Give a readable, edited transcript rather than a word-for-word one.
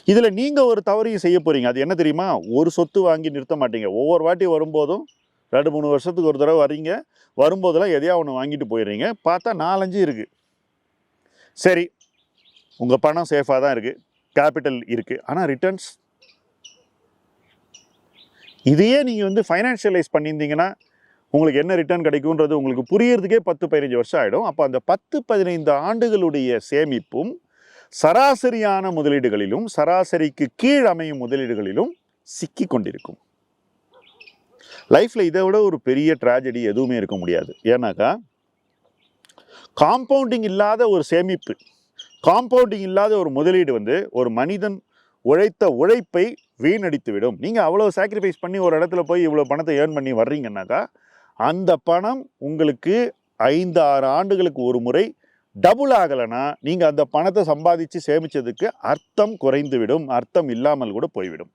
இதில் நீங்கள் ஒரு தவறையும் செய்ய போகிறீங்க. அது என்ன தெரியுமா? ஒரு சொத்து வாங்கி நிறுத்த மாட்டீங்க. ஒவ்வொரு வாட்டி வரும்போதும் 2-3 வருஷத்துக்கு ஒரு தடவை வர்றீங்க. வரும்போதெல்லாம் எதையா ஒன்று வாங்கிட்டு போயிடுறீங்க. பார்த்தா 4-5 இருக்குது. சரி, உங்கள் பணம் சேஃபாக தான் இருக்குது, கேபிட்டல் இருக்குது. ஆனால் ரிட்டர்ன்ஸ் இதையே நீங்கள் ஃபைனான்ஷியலைஸ் பண்ணியிருந்தீங்கன்னா உங்களுக்கு என்ன ரிட்டர்ன் கிடைக்கும்ன்றது உங்களுக்கு புரியறதுக்கே 10-15 வருஷம் ஆகிடும். அப்போ அந்த 10-15 ஆண்டுகளுடைய சேமிப்பும் சராசரியான முதலீடுகளிலும் சராசரிக்கு கீழ் அமையும் முதலீடுகளிலும் சிக்கி கொண்டிருக்கும். லைஃப்பில் இதை விட ஒரு பெரிய ட்ராஜடி எதுவுமே இருக்க முடியாது. ஏன்னாக்கா காம்பவுண்டிங் இல்லாத ஒரு சேமிப்பு, காம்பவுண்டிங் இல்லாத ஒரு முதலீடு ஒரு மனிதன் உழைத்த உழைப்பை வீணடித்து விடும். நீங்கள் அவ்வளோ சாக்ரிஃபைஸ் பண்ணி ஒரு இடத்துல போய் இவ்வளோ பணத்தை ஏர்ன் பண்ணி வர்றீங்கன்னாக்கா அந்த பணம் உங்களுக்கு 5-6 ஆண்டுகளுக்கு ஒரு முறை டபுள் ஆகலைன்னா நீங்கள் அந்த பணத்தை சம்பாதிச்சு சேமித்ததுக்கு அர்த்தம் குறைந்துவிடும், அர்த்தம் இல்லாமல் கூட போய்விடும்.